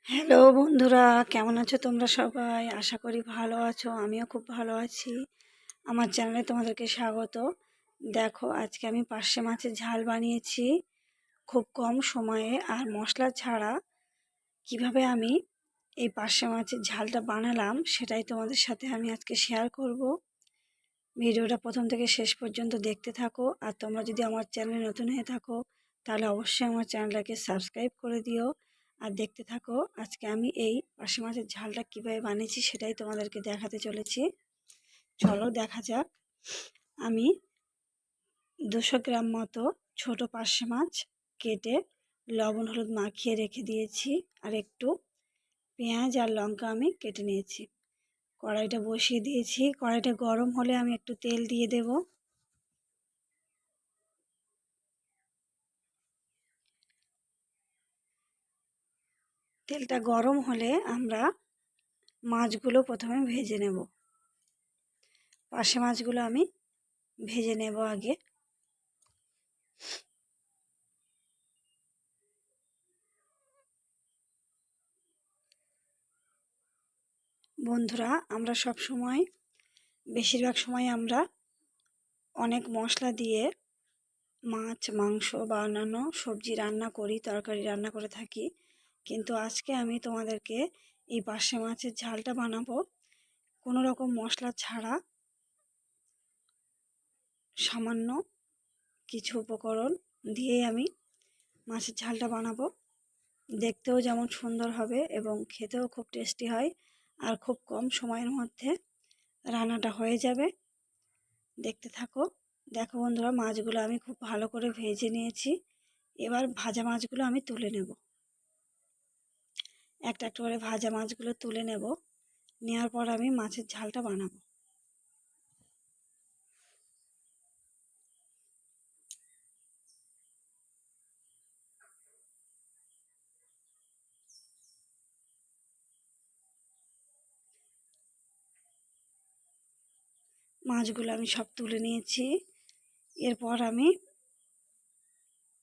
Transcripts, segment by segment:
Hello বন্ধুরা, কেমন আছো তোমরা সবাই? আশা করি ভালো আছো। আমিও খুব ভালো আছি। আমার চ্যানেলে তোমাদেরকে স্বাগত। দেখো, আজকে আমি পার্শে মাছের ঝাল বানিয়েছি খুব কম সময়ে আর মশলা ছাড়া। কিভাবে আমি এই পার্শে মাছের ঝালটা বানালাম সেটাই তোমাদের সাথে আমি আজকে শেয়ার করব। ভিডিওটা প্রথম থেকে শেষ পর্যন্ত দেখতে থাকো। আর তোমরা যদি আমার চ্যানেলে নতুন হয়ে থাকো তাহলে অবশ্যই আমার চ্যানেলটাকে সাবস্ক্রাইব করে দিও আর দেখতে থাকো। আজকে আমি এই পার্শে মাছের ঝালটা কীভাবে বানিয়েছি সেটাই তোমাদেরকে দেখাতে চলেছি। চলো দেখা যাক। আমি 200 গ্রাম মতো ছোট পার্শে মাছ কেটে লবণ হলুদ মাখিয়ে রেখে দিয়েছি। আর একটু পেঁয়াজ আর লঙ্কা আমি কেটে নিয়েছি। কড়াইটা বসিয়ে দিয়েছি। কড়াইটা গরম হলে আমি একটু তেল দিয়ে দেব। তেলটা গরম হলে আমরা মাছগুলো প্রথমে ভেজে নেব। পার্শে মাছগুলো আমি ভেজে নেব আগে। বন্ধুরা, আমরা সব সময় বেশিরভাগ সময় আমরা অনেক মশলা দিয়ে মাছ মাংস বা অন্যান্য সবজি রান্না করি, তরকারি রান্না করে থাকি। কিন্তু আজকে আমি তোমাদেরকে এই পার্শে মাছের ঝালটা বানাবো কোনো রকম মশলা ছাড়া। সামান্য কিছু উপকরণ দিয়েই আমি মাছের ঝালটা বানাবো। দেখতেও যেমন সুন্দর হবে এবং খেতেও খুব টেস্টি হয়। আর খুব কম সময়ের মধ্যে রান্নাটা হয়ে যাবে। দেখতে থাকো। দেখো বন্ধুরা, মাছগুলো আমি খুব ভালো করে ভেজে নিয়েছি। এবার ভাজা মাছগুলো আমি তুলে নেব। একটা একটা করে ভাজা মাছগুলো তুলে নেব। নেওয়ার পর আমি মাছের ঝালটা বানাবো। মাছগুলো আমি সব তুলে নিয়েছি। এরপর আমি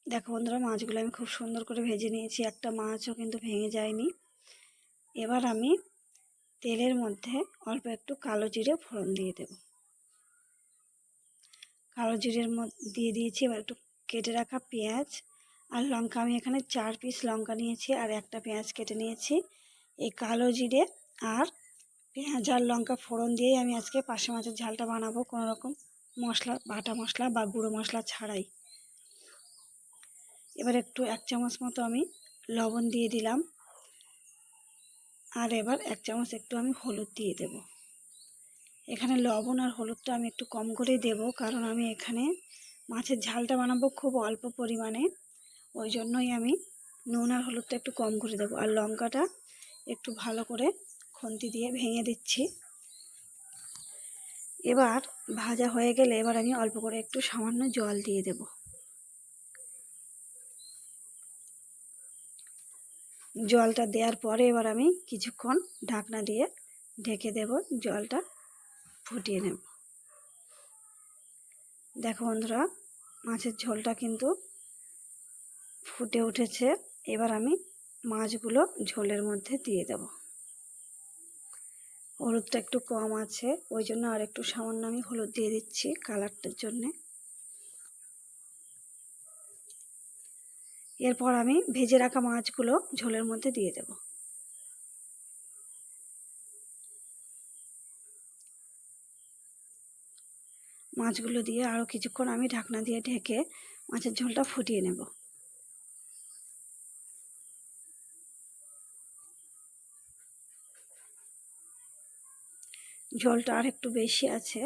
দেখো বন্ধুরা, মাছগুলো আমি খুব সুন্দর করে ভেজে নিয়েছি। একটা মাছও কিন্তু ভেঙে যায়নি। এবার আমি তেলের মধ্যে অল্প একটু কালো জিরে ফোড়ন দিয়ে দেব। কালো জিরের মধ্যে দিয়ে দিয়েছি। এবার একটু কেটে রাখা পেঁয়াজ আর লঙ্কা, আমি এখানে 4 পিস লঙ্কা নিয়েছি আর একটা পেঁয়াজ কেটে নিয়েছি। এই কালো জিরে আর পেঁয়াজ আর লঙ্কা ফোড়ন দিয়েই আমি আজকে পার্শে মাছের ঝালটা বানাবো, কোনো রকম মশলা বাটা মশলা বা গুঁড়ো মশলা ছাড়াই। এবার একটু 1 চামচ মতো আমি লবণ দিয়ে দিলাম। আর এবার 1 চামচ একটু আমি হলুদ দিয়ে দেব। এখানে লবণ আর হলুদটা আমি একটু কম করেই দেব, কারণ আমি এখানে মাছের ঝালটা বানাবো খুব অল্প পরিমাণে। ওই জন্যই আমি নুন আর হলুদটা একটু কম করে দেবো। আর লঙ্কাটা একটু ভালো করে খুন্তি দিয়ে ভেঙে দিচ্ছি। এবার ভাজা হয়ে গেলে এবার আমি অল্প করে একটু সামান্য জল দিয়ে দেব। জলটা দেওয়ার পরে এবার আমি কিছুক্ষণ ঢাকনা দিয়ে ঢেকে দেব, জলটা ফুটিয়ে নেব। দেখো বন্ধুরা, মাছের ঝোলটা কিন্তু ফুটে উঠেছে। এবার আমি মাছগুলো ঝোলের মধ্যে দিয়ে দেব। হলুদটা একটু কম আছে, ওই জন্য আর একটু সামান্য আমি হলুদ দিয়ে দিচ্ছি কালারটার জন্যে। এরপর আমি ভেজে রাখা মাছগুলো ঝোলের মধ্যে দিয়ে দেব। মাছগুলো দিয়ে আরও কিছুক্ষণ আমি ঢাকনা দিয়ে ঢেকে মাছের ঝোলটা ফুটিয়ে নেব। ঝোলটা আর একটু বেশি আছে,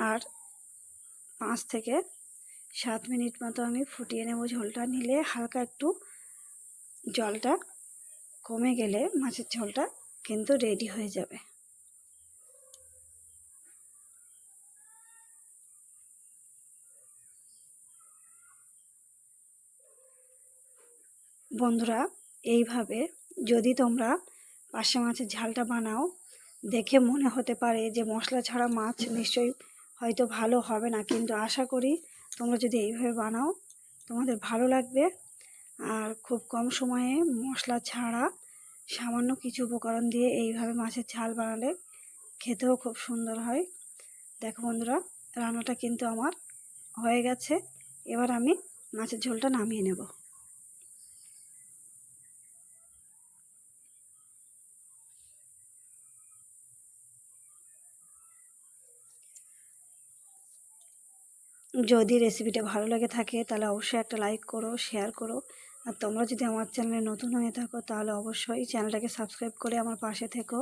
আর 5 থেকে 7 মিনিট মতো আমি ফুটিয়ে নেব। ঝোলটা নিলে হালকা একটু জলটা কমে গেলে মাছের ঝোলটা কিন্তু রেডি হয়ে যাবে। বন্ধুরা, এইভাবে যদি তোমরা পার্শে মাছের ঝালটা বানাও, দেখে মনে হতে পারে যে মশলা ছাড়া মাছ নিশ্চয়ই হয়তো ভালো হবে না, কিন্তু আশা করি তোমরা যদি এইভাবে বানাও তোমাদের ভালো লাগবে। আর খুব কম সময়ে মশলা ছাড়া সামান্য কিছু উপকরণ দিয়ে এইভাবে মাছের ঝাল বানালে খেতেও খুব সুন্দর হয়। দেখো বন্ধুরা, রান্নাটা কিন্তু আমার হয়ে গেছে। এবার আমি মাছের ঝোলটা নামিয়ে নেব। যদি রেসিপিটা ভালো লেগে থাকে তাহলে অবশ্যই একটা লাইক করো, শেয়ার করো। আর তোমরা যদি আমার চ্যানেলে নতুন হয়ে থাকো তাহলে অবশ্যই চ্যানেলটাকে সাবস্ক্রাইব করে আমার পাশে থেকো।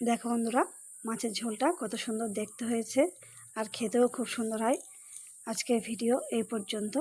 দেখো বন্ধুরা, মাছের ঝোলটা কত সুন্দর দেখতে হয়েছে আর খেতেও খুব সুন্দর হয়। আজকের ভিডিও এই পর্যন্ত।